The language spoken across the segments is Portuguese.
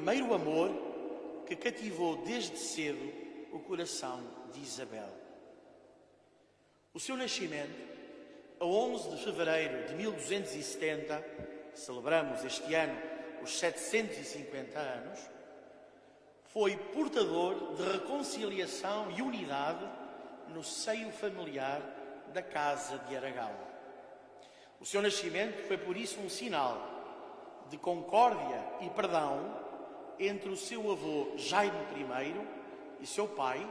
primeiro amor que cativou desde cedo o coração de Isabel. O seu nascimento, a 11 de fevereiro de 1270, celebramos este ano os 750 anos, foi portador de reconciliação e unidade no seio familiar da Casa de Aragão. O seu nascimento foi, por isso, um sinal de concórdia e perdão entre o seu avô Jaime I e seu pai,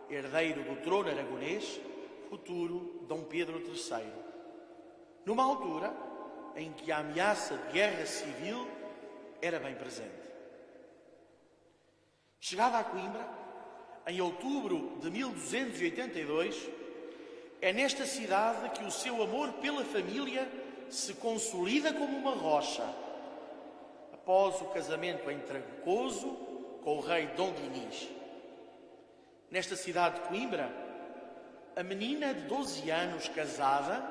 herdeiro do trono aragonês, futuro Dom Pedro III, numa altura em que a ameaça de guerra civil era bem presente. Chegada a Coimbra, em outubro de 1282, é nesta cidade que o seu amor pela família se consolida como uma rocha, após o casamento em Trancoso com o rei Dom Dinis. Nesta cidade de Coimbra, a menina de 12 anos casada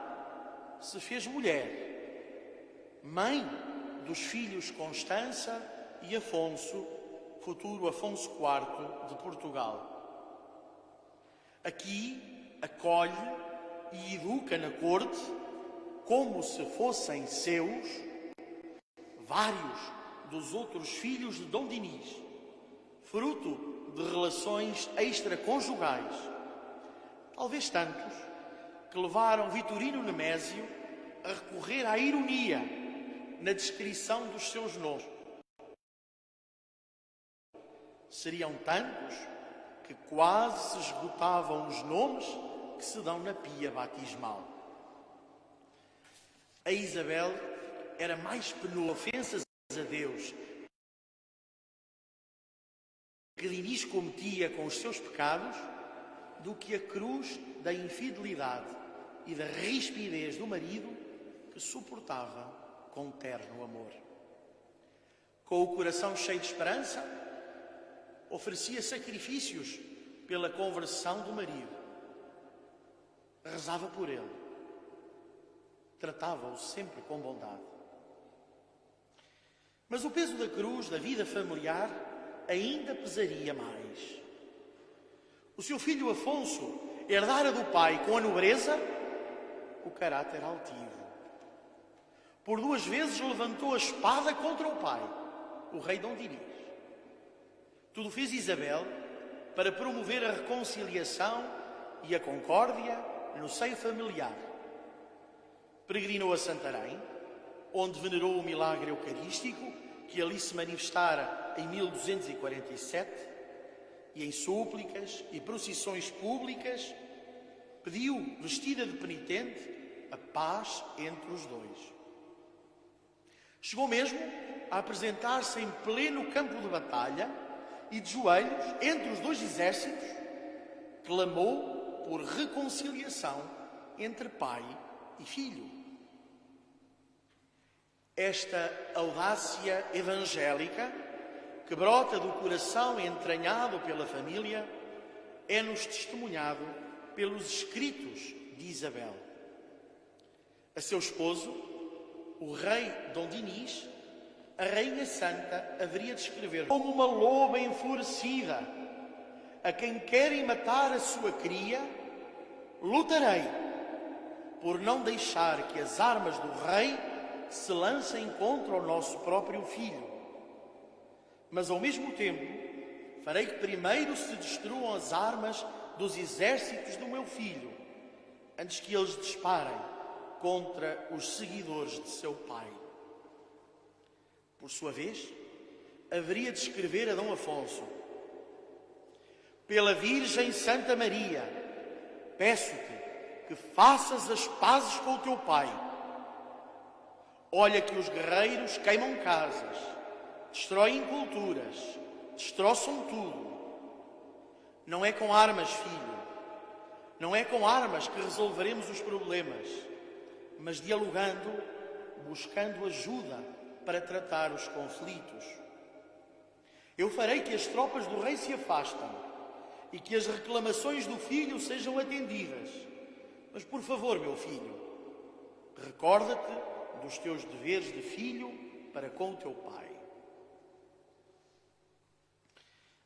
se fez mulher, mãe dos filhos Constança e Afonso, futuro Afonso IV de Portugal. Aqui acolhe e educa na corte, como se fossem seus, vários dos outros filhos de Dom Dinis, fruto de relações extraconjugais, talvez tantos que levaram Vitorino Nemésio a recorrer à ironia na descrição dos seus nomes. Seriam tantos que quase se esgotavam os nomes que se dão na pia batismal. A Isabel era mais penosa ofensas a Deus que Dinis cometia com os seus pecados do que a cruz da infidelidade e da rispidez do marido que suportava com terno amor. Com o coração cheio de esperança, oferecia sacrifícios pela conversão do marido. Rezava por ele. Tratava-o sempre com bondade. Mas o peso da cruz da vida familiar ainda pesaria mais. O seu filho Afonso herdara do pai com a nobreza o caráter altivo. Por 2 vezes levantou a espada contra o pai, o rei Dom Dinis. Tudo fez Isabel para promover a reconciliação e a concórdia no seio familiar. Peregrinou a Santarém, onde venerou o milagre eucarístico que ali se manifestara em 1247, e em súplicas e procissões públicas pediu, vestida de penitente, a paz entre os dois. Chegou mesmo a apresentar-se em pleno campo de batalha e de joelhos entre os 2 exércitos, clamou por reconciliação entre pai e filho. Esta audácia evangélica, que brota do coração entranhado pela família, é-nos testemunhado pelos escritos de Isabel. A seu esposo, o rei Dom Dinis, a Rainha Santa haveria de escrever como uma loba enfurecida, a quem querem matar a sua cria, lutarei por não deixar que as armas do rei se lancem contra o nosso próprio filho. Mas, ao mesmo tempo, farei que primeiro se destruam as armas dos exércitos do meu filho, antes que eles disparem contra os seguidores de seu pai. Por sua vez, haveria de escrever a Dom Afonso: pela Virgem Santa Maria, peço-te que faças as pazes com o teu pai. Olha que os guerreiros queimam casas, destroem culturas, destroçam tudo. Não é com armas, filho, não é com armas que resolveremos os problemas, mas dialogando, buscando ajuda para tratar os conflitos. Eu farei que as tropas do rei se afastem e que as reclamações do filho sejam atendidas. Mas, por favor, meu filho, recorda-te dos teus deveres de filho para com o teu pai.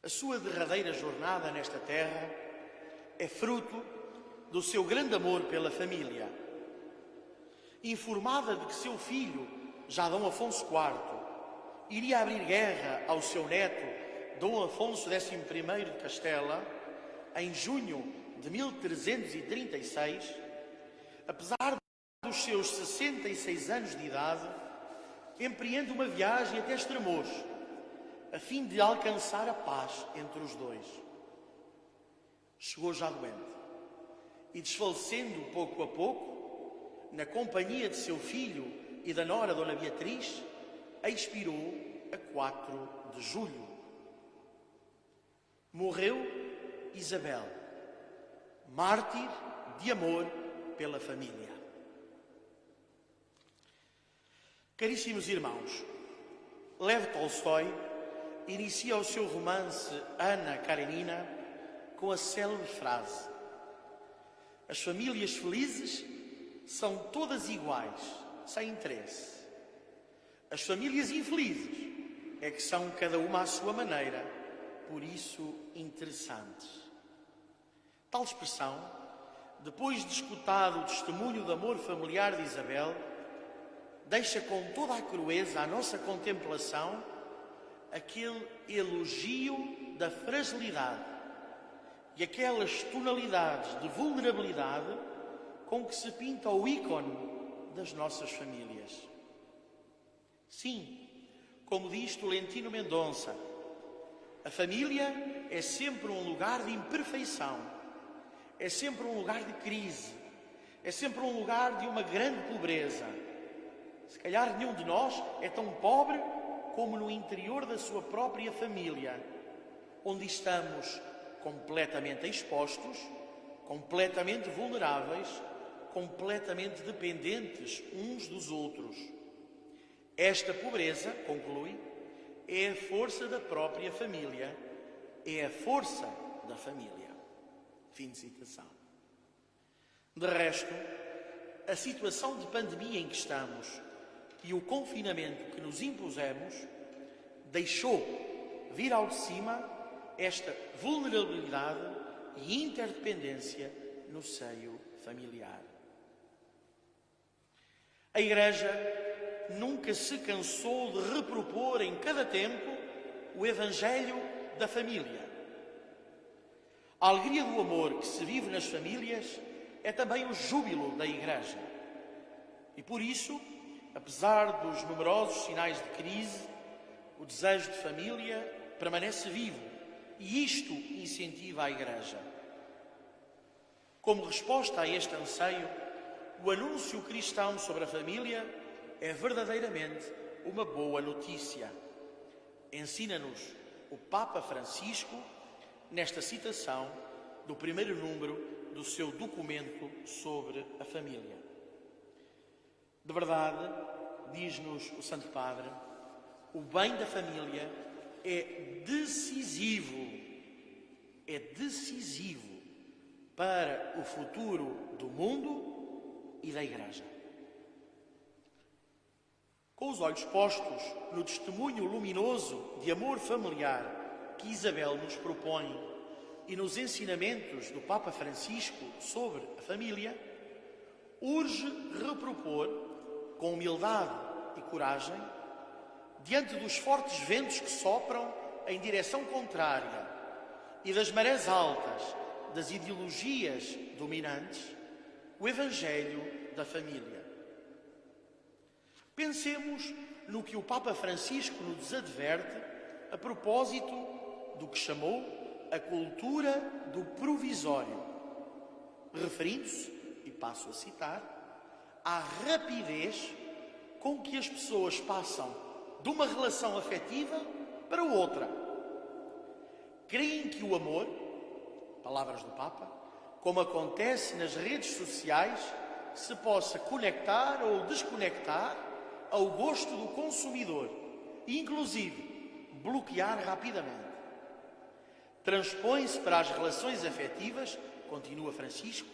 A sua derradeira jornada nesta terra é fruto do seu grande amor pela família. Informada de que seu filho, já Dom Afonso IV, iria abrir guerra ao seu neto, Dom Afonso XI de Castela, em junho de 1336, apesar dos seus 66 anos de idade, empreende uma viagem até Estremoz, a fim de alcançar a paz entre os dois. Chegou já doente e, desfalecendo pouco a pouco, na companhia de seu filho e da nora Dona Beatriz, expirou a 4 de julho. Morreu Isabel, mártir de amor pela família. Caríssimos irmãos, Lev Tolstói inicia o seu romance Anna Karenina com a célebre frase: as famílias felizes são todas iguais, sem interesse. As famílias infelizes é que são cada uma à sua maneira, por isso interessantes. Tal expressão, depois de escutado o testemunho de amor familiar de Isabel, deixa com toda a crueza à nossa contemplação aquele elogio da fragilidade e aquelas tonalidades de vulnerabilidade com que se pinta o ícone das nossas famílias. Sim, como diz Tolentino Mendonça, a família é sempre um lugar de imperfeição, é sempre um lugar de crise, é sempre um lugar de uma grande pobreza. Se calhar nenhum de nós é tão pobre como no interior da sua própria família, onde estamos completamente expostos, completamente vulneráveis, completamente dependentes uns dos outros. Esta pobreza, conclui, é a força da própria família, é a força da família. Fim de citação. De resto, a situação de pandemia em que estamos e o confinamento que nos impusemos deixou vir ao de cima esta vulnerabilidade e interdependência no seio familiar. A Igreja nunca se cansou de repropor em cada tempo o Evangelho da família. A alegria do amor que se vive nas famílias é também o júbilo da Igreja. E por isso, apesar dos numerosos sinais de crise, o desejo de família permanece vivo e isto incentiva a Igreja. Como resposta a este anseio, o anúncio cristão sobre a família é verdadeiramente uma boa notícia. Ensina-nos o Papa Francisco nesta citação do primeiro número do seu documento sobre a família. De verdade, diz-nos o Santo Padre, o bem da família é decisivo para o futuro do mundo e da Igreja. Com os olhos postos no testemunho luminoso de amor familiar que Isabel nos propõe e nos ensinamentos do Papa Francisco sobre a família, urge repropor com humildade e coragem, diante dos fortes ventos que sopram em direção contrária e das marés altas das ideologias dominantes, o Evangelho da família. Pensemos no que o Papa Francisco nos adverte a propósito do que chamou a cultura do provisório, referindo-se, e passo a citar, à rapidez com que as pessoas passam de uma relação afetiva para outra. Creem que o amor, palavras do Papa, como acontece nas redes sociais, se possa conectar ou desconectar ao gosto do consumidor e, inclusive, bloquear rapidamente. Transpõe-se para as relações afetivas, continua Francisco,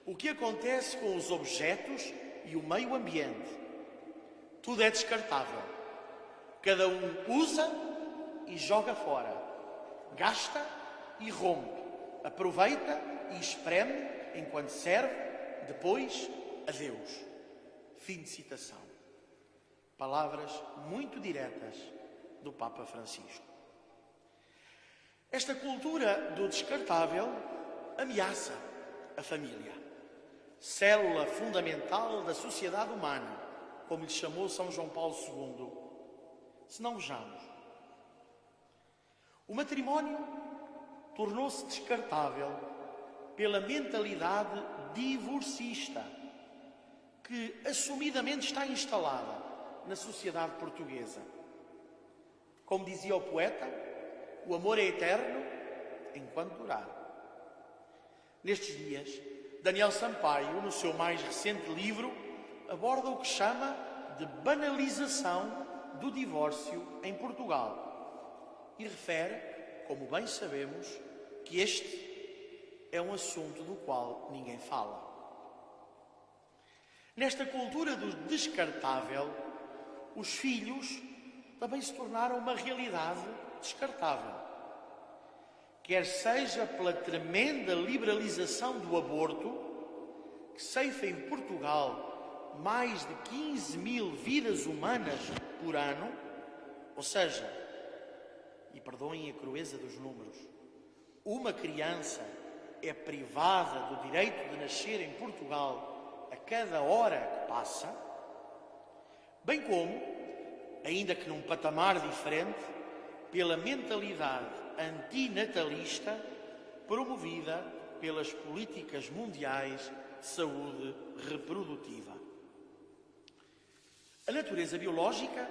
o que acontece com os objetos e o meio ambiente. Tudo é descartável. Cada um usa e joga fora. gasta e rompe, aproveita e espreme enquanto serve, depois adeus. Fim de citação. Palavras muito diretas do Papa Francisco. Esta cultura do descartável ameaça a família, célula fundamental da sociedade humana, como lhe chamou São João Paulo II. Se não vejamos, o matrimónio tornou-se descartável pela mentalidade divorcista que assumidamente está instalada na sociedade portuguesa. Como dizia o poeta, o amor é eterno enquanto durar. Nestes dias, Daniel Sampaio, no seu mais recente livro, aborda o que chama de banalização do divórcio em Portugal e refere, como bem sabemos, que este é um assunto do qual ninguém fala. Nesta cultura do descartável, os filhos também se tornaram uma realidade descartável. Quer seja pela tremenda liberalização do aborto, que ceifa em Portugal mais de 15 mil vidas humanas por ano, ou seja, e perdoem a crueza dos números, uma criança é privada do direito de nascer em Portugal a cada hora que passa, bem como, ainda que num patamar diferente, pela mentalidade antinatalista promovida pelas políticas mundiais de saúde reprodutiva. A natureza biológica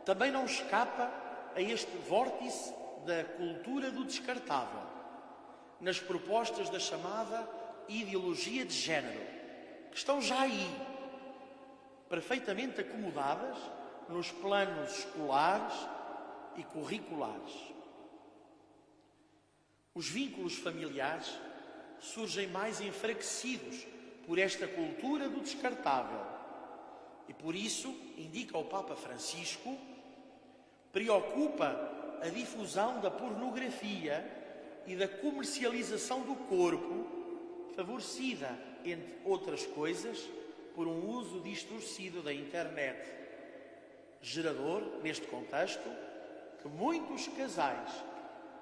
também não escapa a este vórtice da cultura do descartável, nas propostas da chamada ideologia de género, que estão já aí, perfeitamente acomodadas nos planos escolares e curriculares. Os vínculos familiares surgem mais enfraquecidos por esta cultura do descartável e, por isso, indica o Papa Francisco, preocupa a difusão da pornografia e da comercialização do corpo, favorecida, entre outras coisas, por um uso distorcido da internet, gerador, neste contexto, que muitos casais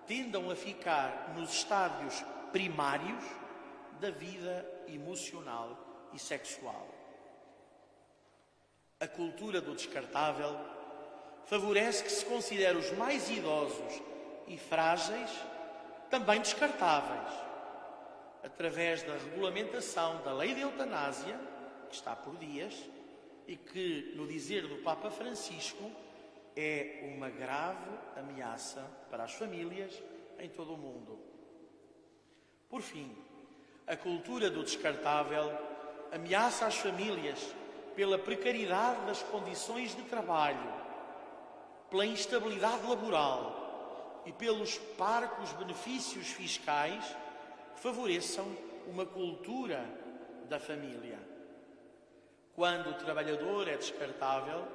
tendam a ficar nos estádios primários da vida emocional e sexual. A cultura do descartável favorece que se considere os mais idosos e frágeis também descartáveis, através da regulamentação da lei de eutanásia, que está por dias, e que, no dizer do Papa Francisco, é uma grave ameaça para as famílias em todo o mundo. Por fim, a cultura do descartável ameaça as famílias pela precariedade das condições de trabalho, pela instabilidade laboral e pelos parcos benefícios fiscais que favoreçam uma cultura da família. Quando o trabalhador é descartável,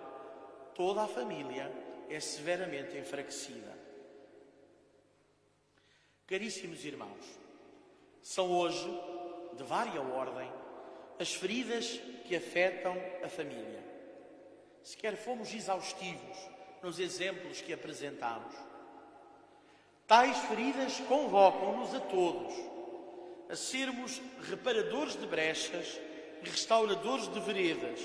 toda a família é severamente enfraquecida. Caríssimos irmãos, são hoje, de vária ordem, as feridas que afetam a família. Sequer fomos exaustivos nos exemplos que apresentámos. Tais feridas convocam-nos a todos a sermos reparadores de brechas e restauradores de veredas,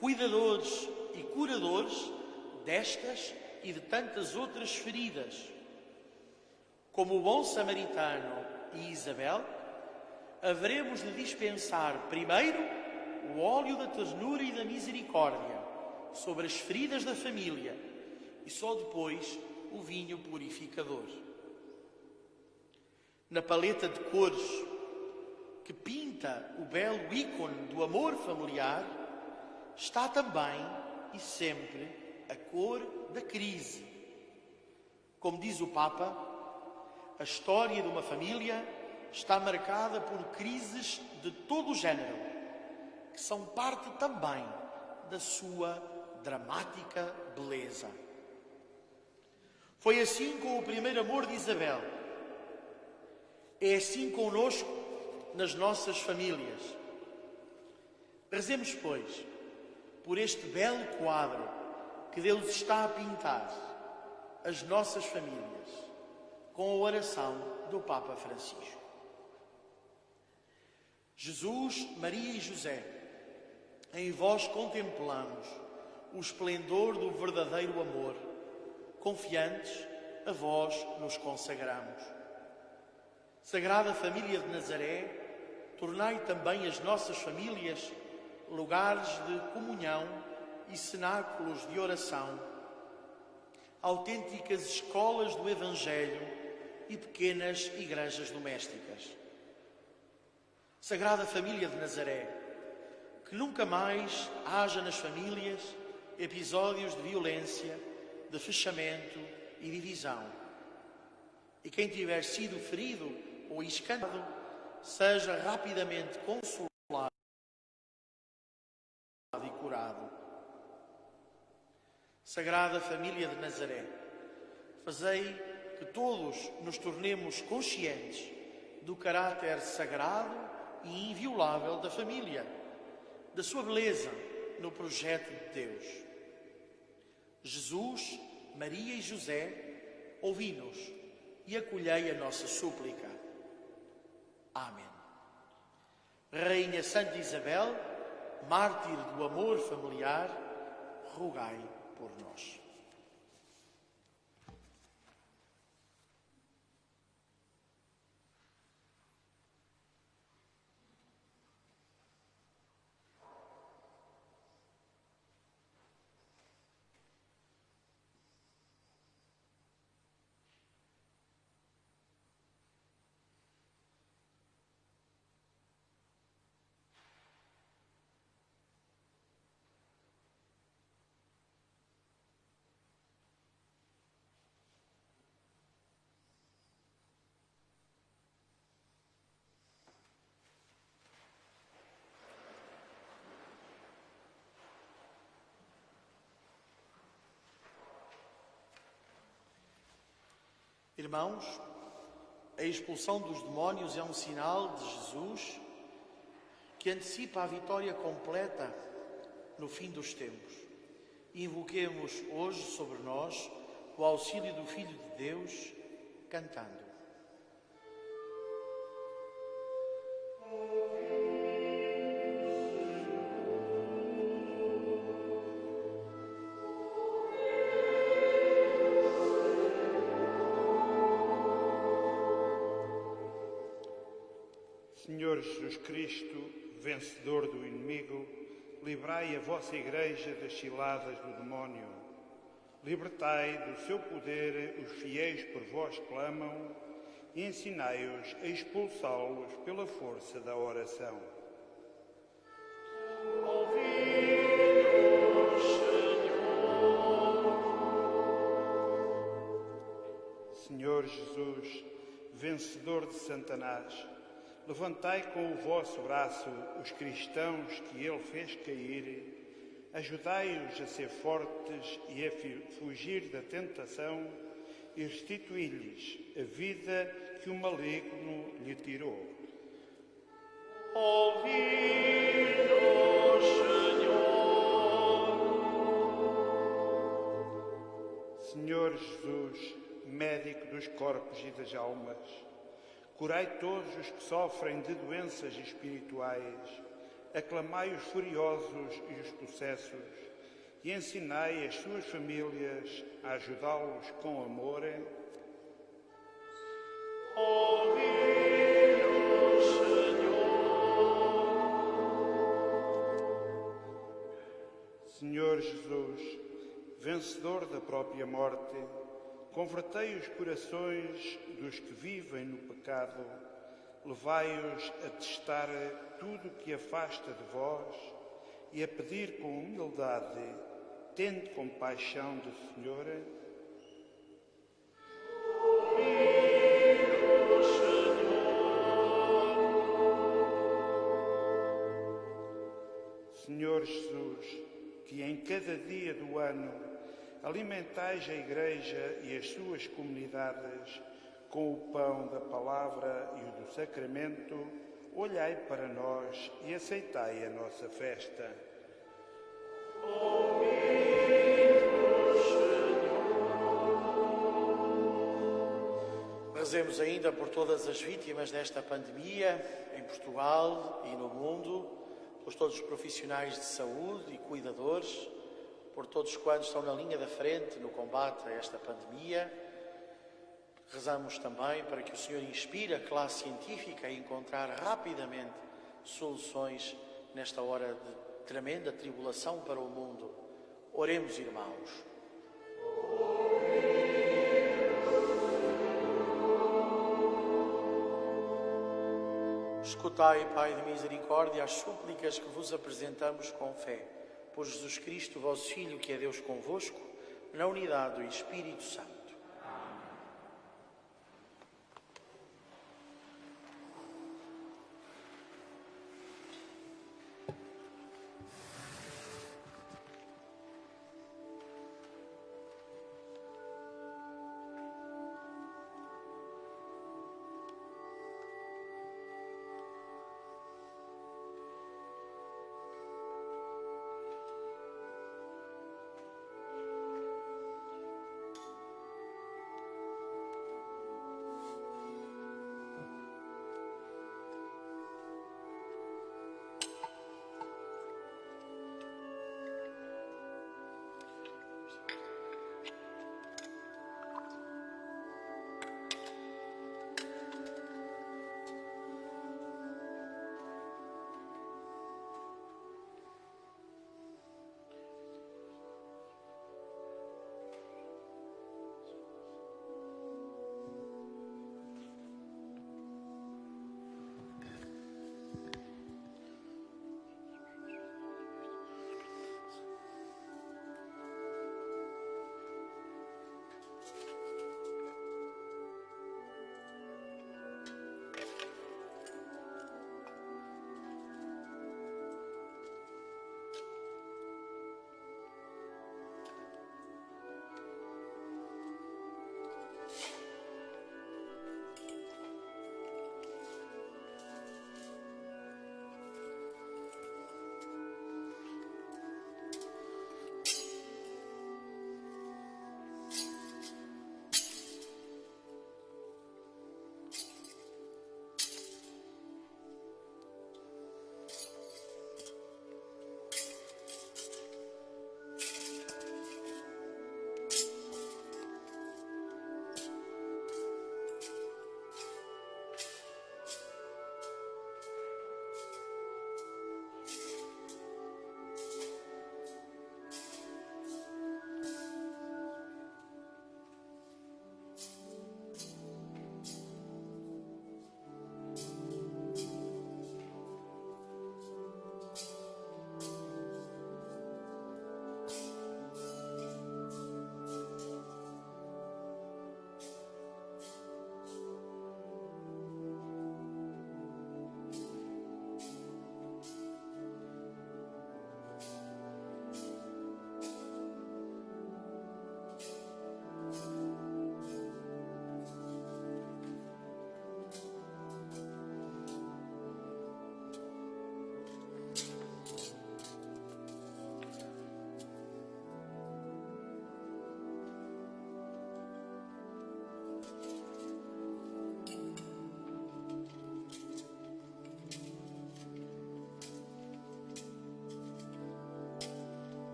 cuidadores e curadores destas e de tantas outras feridas. Como o bom samaritano e Isabel, haveremos de dispensar primeiro o óleo da ternura e da misericórdia sobre as feridas da família e só depois o vinho purificador. Na paleta de cores que pinta o belo ícone do amor familiar, está também e sempre a cor da crise. Como diz o Papa, a história de uma família está marcada por crises de todo o género, que são parte também da sua dramática beleza. Foi assim com o primeiro amor de Isabel. É assim conosco nas nossas famílias. Rezemos, pois, por este belo quadro que Deus está a pintar, as nossas famílias, com a oração do Papa Francisco. Jesus, Maria e José, em vós contemplamos o esplendor do verdadeiro amor. Confiantes, a vós nos consagramos. Sagrada Família de Nazaré, tornai também as nossas famílias lugares de comunhão e cenáculos de oração, autênticas escolas do Evangelho e pequenas igrejas domésticas. Sagrada Família de Nazaré, que nunca mais haja nas famílias episódios de violência, de fechamento e divisão. E quem tiver sido ferido ou escandado, seja rapidamente consolado e curado. Sagrada Família de Nazaré, fazei que todos nos tornemos conscientes do caráter sagrado e inviolável da família, da sua beleza no projeto de Deus. Jesus, Maria e José, ouvi-nos e acolhei a nossa súplica. Amém. Rainha Santa Isabel, mártir do amor familiar, rogai por nós. Irmãos, a expulsão dos demónios é um sinal de Jesus que antecipa a vitória completa no fim dos tempos. Invoquemos hoje sobre nós o auxílio do Filho de Deus, cantando. Senhor Jesus Cristo, vencedor do inimigo, livrai a vossa Igreja das ciladas do demónio. Libertai do seu poder os fiéis por vós clamam e ensinai-os a expulsá-los pela força da oração. Ouvi-nos, Senhor. Senhor Jesus, vencedor de Satanás, levantai com o vosso braço os cristãos que ele fez cair, ajudai-os a ser fortes e a fugir da tentação e restituí-lhes a vida que o maligno lhe tirou. Ouvi-nos, Senhor. Senhor Jesus, médico dos corpos e das almas, curai todos os que sofrem de doenças espirituais, aclamai os furiosos e os possessos e ensinai as suas famílias a ajudá-los com amor. Ouvi-nos, Senhor. Senhor Jesus, vencedor da própria morte, convertei os corações dos que vivem no pecado, levai-os a testar tudo o que afasta de vós e a pedir com humildade, tende compaixão do Senhor. Ouvi-nos, Senhor. Senhor Jesus, que em cada dia do ano Alimentais a Igreja e as suas comunidades com o pão da palavra e o do sacramento. Olhai para nós e aceitai a nossa festa. Rezemos ainda por todas as vítimas desta pandemia, em Portugal e no mundo, por todos os profissionais de saúde e cuidadores, por todos quantos estão na linha da frente no combate a esta pandemia. Rezamos também para que o Senhor inspire a classe científica a encontrar rapidamente soluções nesta hora de tremenda tribulação para o mundo. Oremos, irmãos. Escutai, Pai de misericórdia, as súplicas que vos apresentamos com fé. Por Jesus Cristo, vosso Filho, que é Deus convosco, na unidade do Espírito Santo.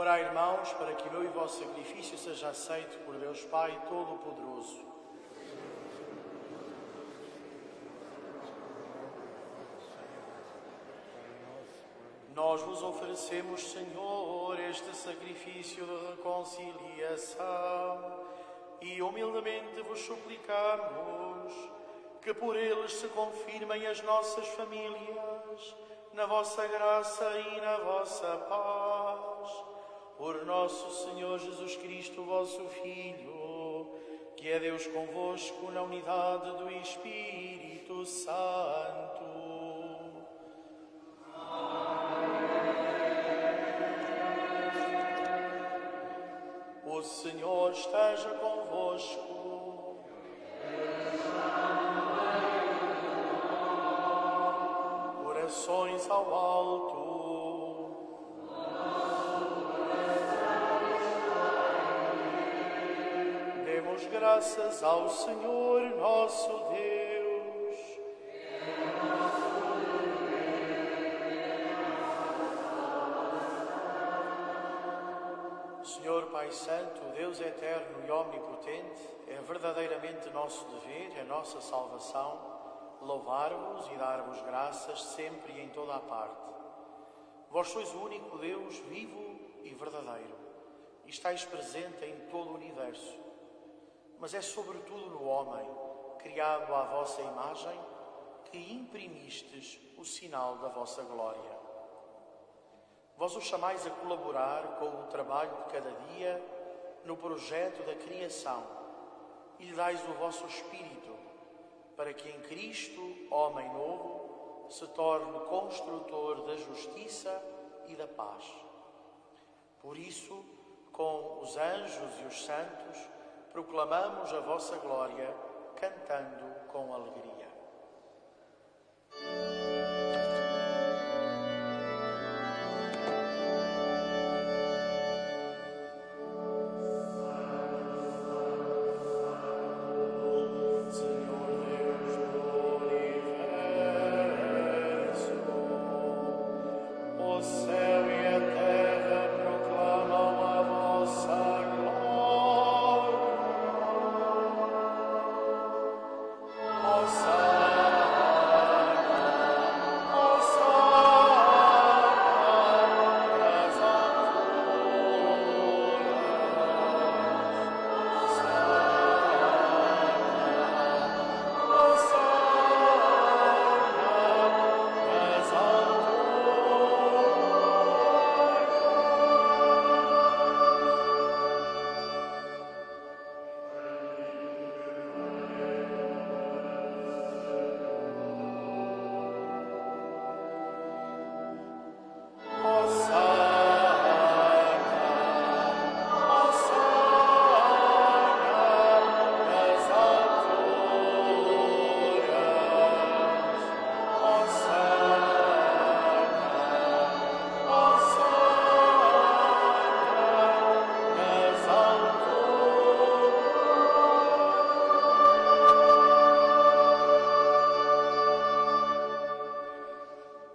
Orai, irmãos, para que o meu e vosso sacrifício seja aceito por Deus Pai Todo-Poderoso. Nós vos oferecemos, Senhor, este sacrifício de reconciliação e humildemente vos suplicamos que por eles se confirmem as nossas famílias na vossa graça e na vossa paz. Por nosso Senhor Jesus Cristo, vosso Filho, que é Deus convosco na unidade do Espírito Santo. O Senhor esteja convosco. Corações ao alto. Demos graças ao Senhor nosso Deus. Senhor Pai Santo, Deus eterno e omnipotente, é verdadeiramente nosso dever, é nossa salvação, louvar-vos e dar-vos graças sempre e em toda a parte. Vós sois o único Deus vivo e verdadeiro, e estáis presente em todo o universo, mas é sobretudo no homem, criado à vossa imagem, que imprimistes o sinal da vossa glória. Vós o chamais a colaborar com o trabalho de cada dia no projeto da criação e lhe dais o vosso Espírito, para que em Cristo, homem novo, se torne construtor da justiça e da paz. Por isso, com os anjos e os santos, proclamamos a vossa glória, cantando com alegria.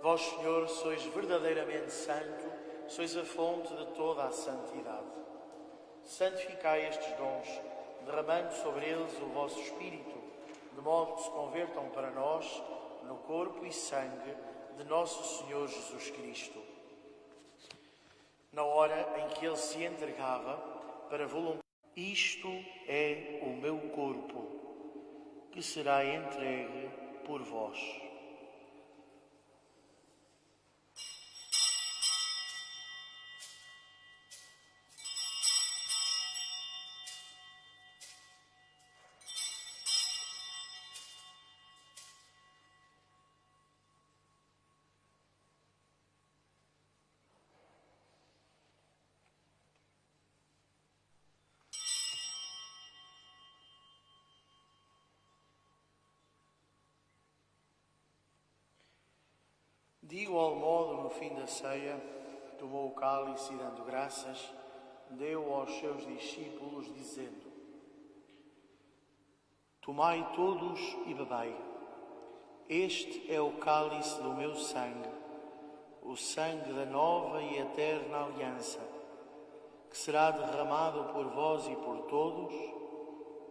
Vós, Senhor, sois verdadeiramente santo, sois a fonte de toda a santidade. Santificai estes dons, derramando sobre eles o vosso Espírito, de modo que se convertam para nós no corpo e sangue de nosso Senhor Jesus Cristo. Na hora em que ele se entregava para voluntário, isto é o meu corpo, que será entregue por vós. De igual modo, no fim da ceia, tomou o cálice e, dando graças, deu aos seus discípulos, dizendo: Tomai todos e bebei. Este é o cálice do meu sangue, o sangue da nova e eterna aliança, que será derramado por vós e por todos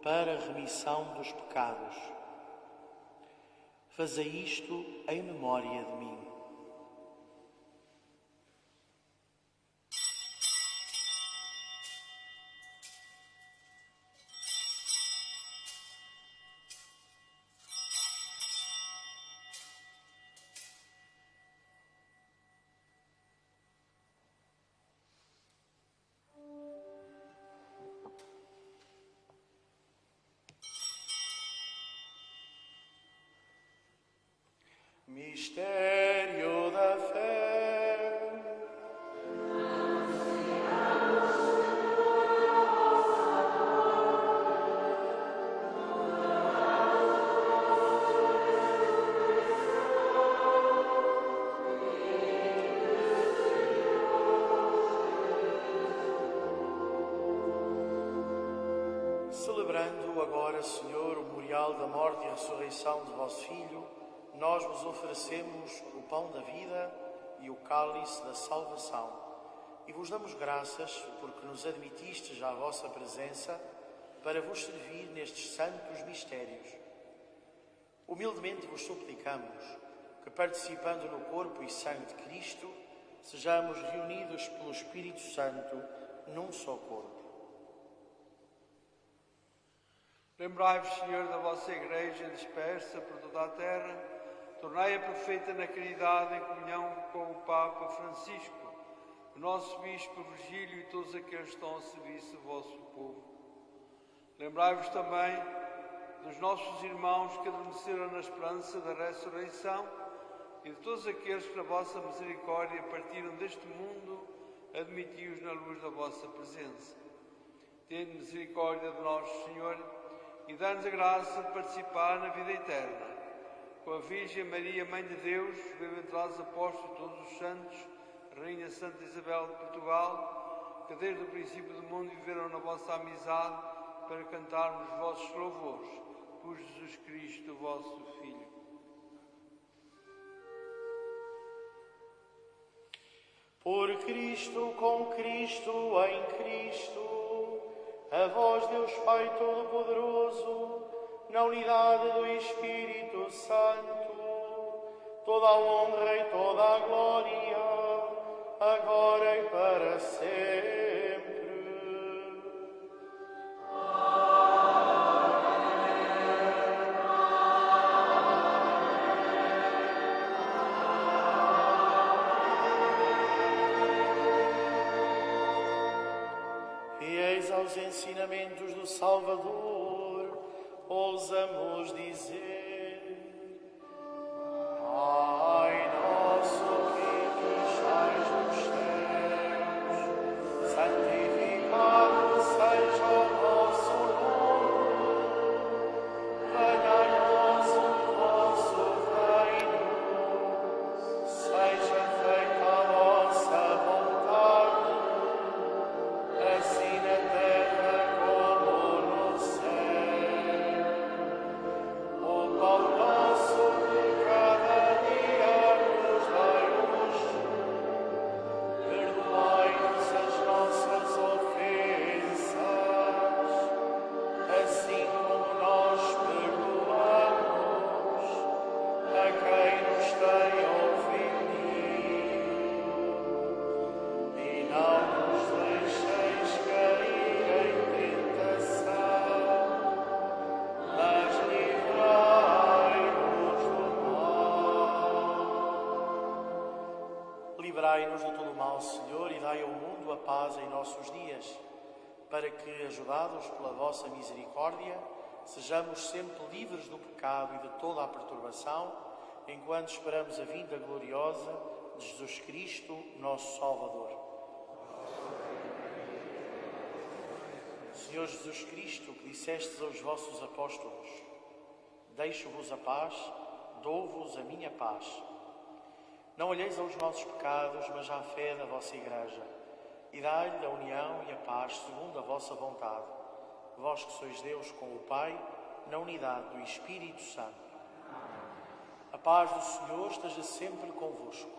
para a remissão dos pecados. Fazei isto em memória de mim. Mistério da fé. Celebrando agora, Senhor, o memorial da morte e ressurreição de vosso Filho, nós vos oferecemos o pão da vida e o cálice da salvação. E vos damos graças porque nos admitistes à vossa presença para vos servir nestes santos mistérios. Humildemente vos suplicamos que, participando no corpo e sangue de Cristo, sejamos reunidos pelo Espírito Santo num só corpo. Lembrai-vos, Senhor, da vossa Igreja dispersa por toda a terra, tornai-a perfeita na caridade em comunhão com o Papa Francisco, o nosso Bispo Virgílio e todos aqueles que estão a serviço do vosso povo. Lembrai-vos também dos nossos irmãos que adormeceram na esperança da ressurreição e de todos aqueles que, na vossa misericórdia, partiram deste mundo, admiti-os na luz da vossa presença. Tende misericórdia de nós, Senhor, e dá-nos a graça de participar na vida eterna. Com a Virgem Maria, Mãe de Deus, vive entre os apóstolos e todos os santos, Rainha Santa Isabel de Portugal, que desde o princípio do mundo viveram na vossa amizade, para cantarmos os vossos louvores, por Jesus Cristo, vosso Filho. Por Cristo, com Cristo, em Cristo, a vós, Deus Pai Todo-Poderoso, na unidade do Espírito Santo, toda a honra e toda a glória, agora e para sempre. Fiéis aos ensinamentos do Salvador, ousamos dizer: Pai nosso que estais nos céus, santificado seja o vosso nome. Venha a nós o vosso reino, seja feita a vossa vontade, assim na terra como no céu. O pão nosso de cada dia nos dai hoje. Perdoai-nos as nossas ofensas, assim como nós perdoamos a quem nos tem ofendido. E não nos deixeis cair em tentação, mas livrai-nos do mal. Livrai-nos de todo o mal, Senhor, e dai ao mundo a paz em nossos dias, para que, ajudados pela vossa misericórdia, sejamos sempre livres do pecado e de toda a perturbação, enquanto esperamos a vinda gloriosa de Jesus Cristo, nosso Salvador. Senhor Jesus Cristo, que dissestes aos vossos apóstolos: Deixo-vos a paz, dou-vos a minha paz. Não olheis aos nossos pecados, mas à fé da vossa Igreja, e dai-lhe a união e a paz segundo a vossa vontade. Vós que sois Deus com o Pai, na unidade do Espírito Santo. A paz do Senhor esteja sempre convosco.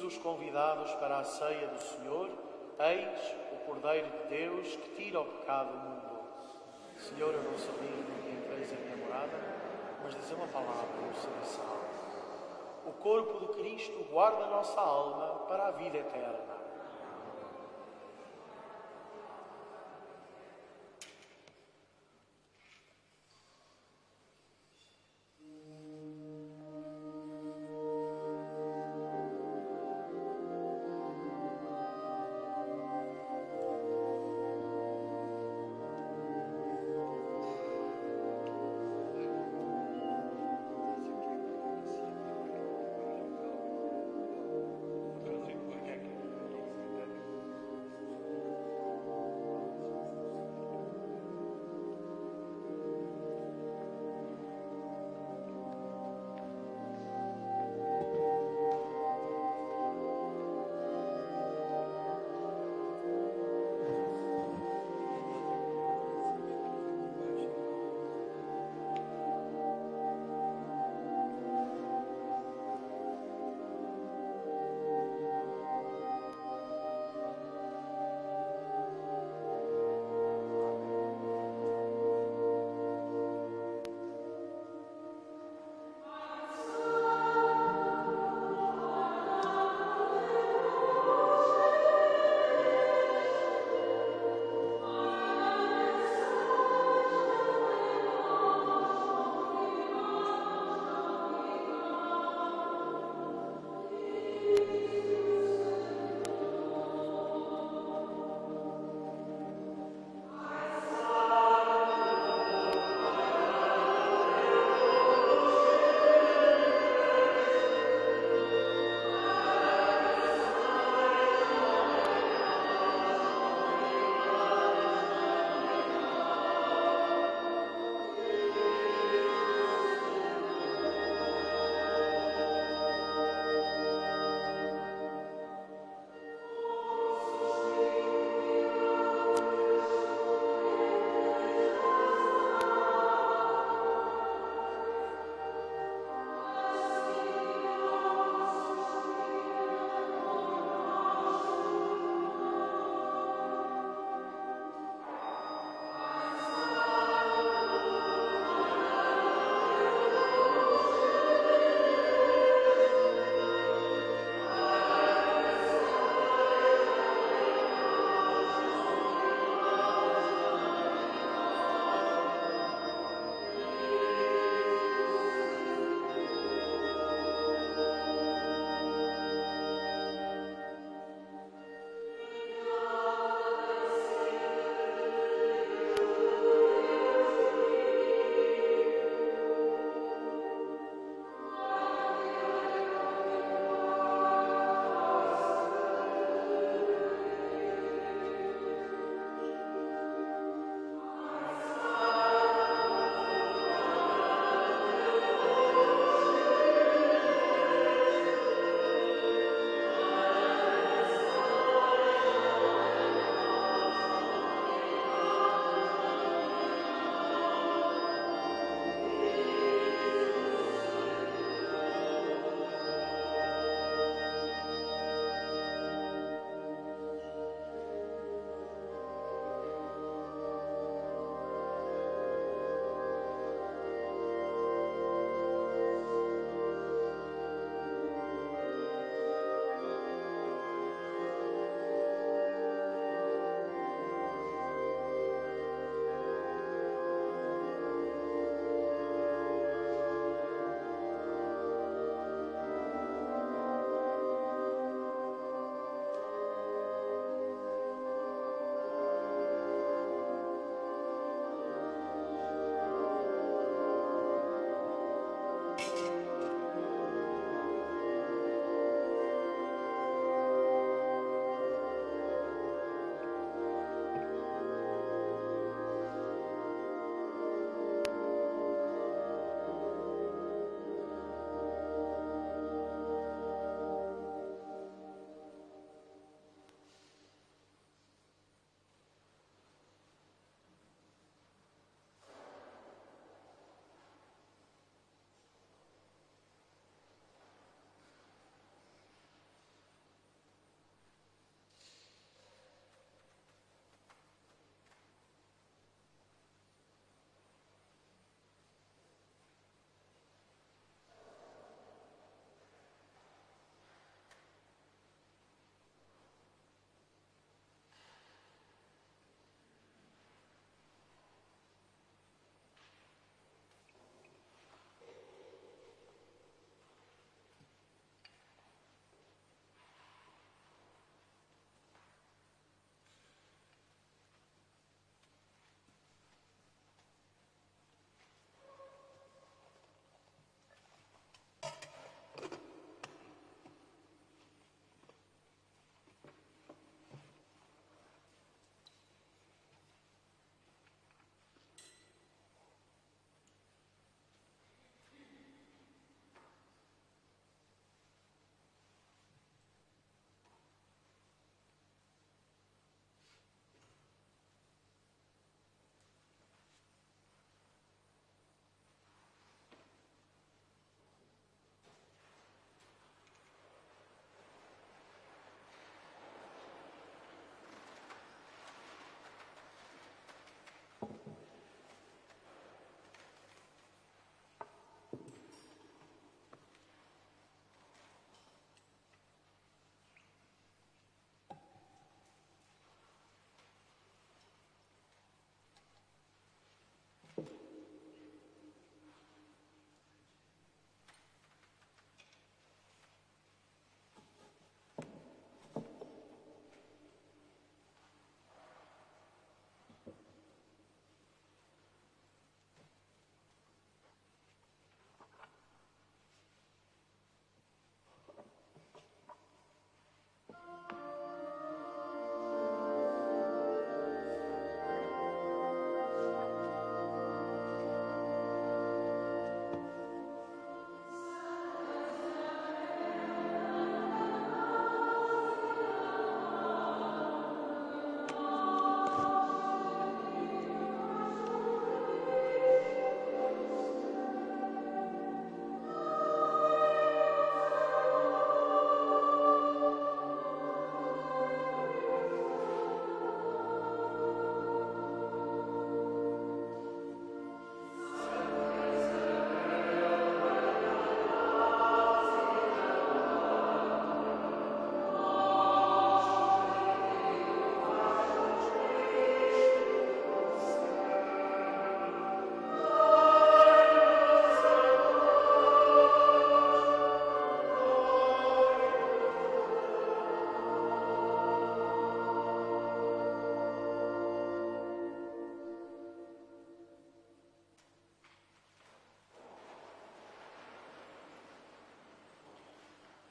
os convidados para a ceia do Senhor, eis o Cordeiro de Deus que tira o pecado do mundo. Senhor, eu não sou digno de que entreis a minha morada, mas diz uma palavra e eu serei salvo. O corpo de Cristo guarda a nossa alma para a vida eterna.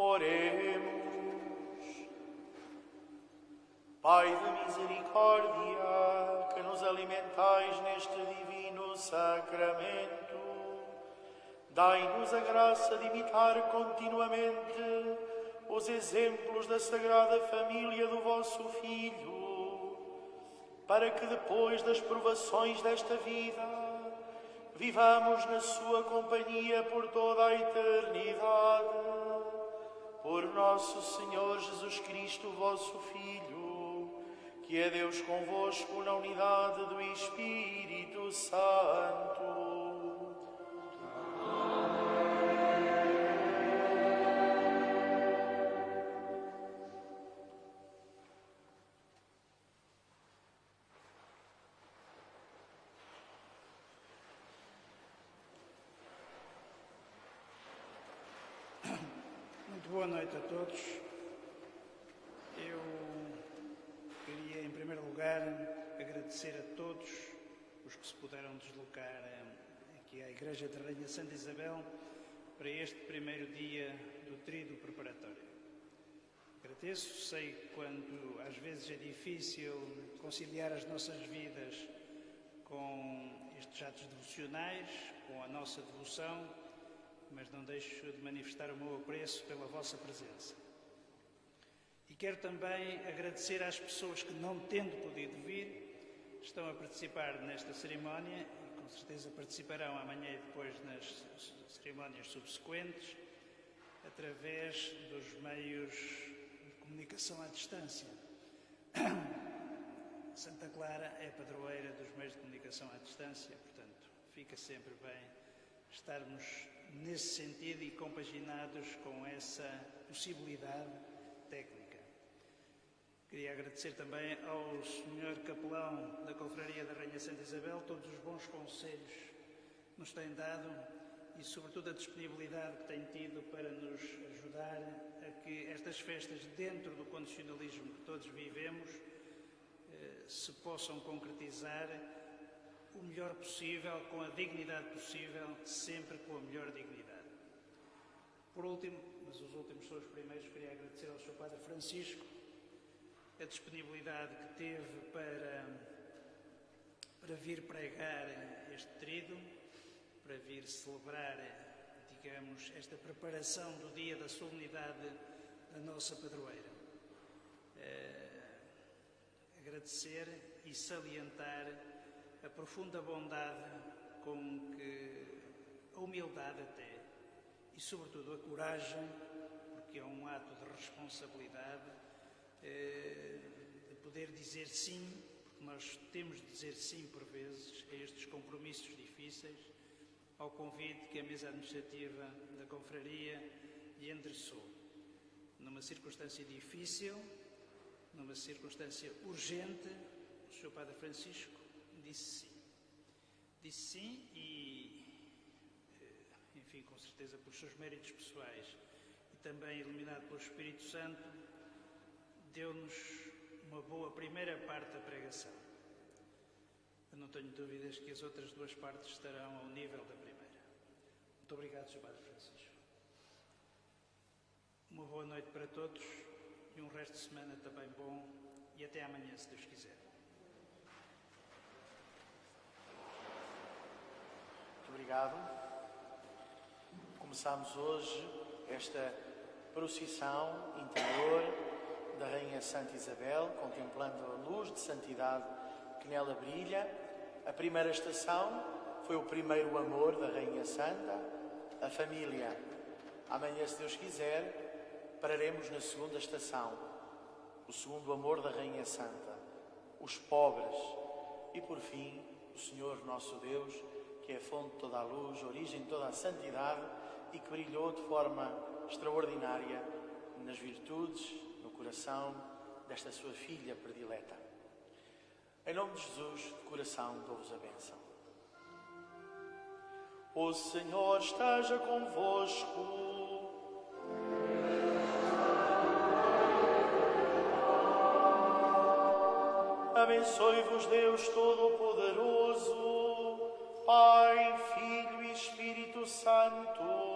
Oremos. Pai de misericórdia, que nos alimentais neste divino sacramento, dai-nos a graça de imitar continuamente os exemplos da Sagrada Família do vosso Filho, para que depois das provações desta vida vivamos na sua companhia por toda a eternidade. Por nosso Senhor Jesus Cristo, vosso Filho, que é Deus convosco na unidade do Espírito Santo. Boa noite a todos. Eu queria, em primeiro lugar, agradecer a todos os que se puderam deslocar aqui à Igreja da Rainha Santa Isabel para este primeiro dia do tríduo preparatório. Agradeço, sei quanto às vezes é difícil conciliar as nossas vidas com estes atos devocionais, com a nossa devoção, mas não deixo de manifestar o meu apreço pela vossa presença. E quero também agradecer às pessoas que, não tendo podido vir, estão a participar nesta cerimónia e com certeza participarão amanhã e depois nas cerimónias subsequentes, através dos meios de comunicação à distância. Santa Clara é padroeira dos meios de comunicação à distância, portanto, fica sempre bem estarmos nesse sentido e compaginados com essa possibilidade técnica. Queria agradecer também ao Sr. Capelão da Confraria da Rainha Santa Isabel todos os bons conselhos que nos tem dado e, sobretudo, a disponibilidade que tem tido para nos ajudar a que estas festas, dentro do condicionalismo que todos vivemos, se possam concretizar o melhor possível, com a dignidade possível, sempre com a melhor dignidade. Por último, mas os últimos são os primeiros, queria agradecer ao Sr. Padre Francisco a disponibilidade que teve para vir pregar este tríduo, para vir celebrar, digamos, esta preparação do dia da solenidade da nossa padroeira. Agradecer e salientar a profunda bondade com que, a humildade até, e sobretudo a coragem, porque é um ato de responsabilidade, de poder dizer sim, porque nós temos de dizer sim por vezes a estes compromissos difíceis, ao convite que a mesa administrativa da Confraria lhe endereçou. Numa circunstância difícil, numa circunstância urgente, o Sr. Padre Francisco disse sim. Disse sim e, enfim, com certeza pelos seus méritos pessoais e também iluminado pelo Espírito Santo, deu-nos uma boa primeira parte da pregação. Eu não tenho dúvidas que as outras duas partes estarão ao nível da primeira. Muito obrigado, Sr. Padre Francisco. Uma boa noite para todos e um resto de semana também bom e até amanhã, se Deus quiser. Obrigado. Começamos hoje esta procissão interior da Rainha Santa Isabel, contemplando a luz de santidade que nela brilha. A primeira estação foi o primeiro amor da Rainha Santa, a família. Amanhã, se Deus quiser, pararemos na segunda estação, o segundo amor da Rainha Santa, os pobres. E, por fim, o Senhor nosso Deus, que é a fonte de toda a luz, a origem de toda a santidade e que brilhou de forma extraordinária nas virtudes, no coração desta sua filha predileta. Em nome de Jesus, de coração, dou-vos a bênção. O Senhor esteja convosco. Abençoe-vos Deus Todo-Poderoso, Pai, Filho e Espírito Santo.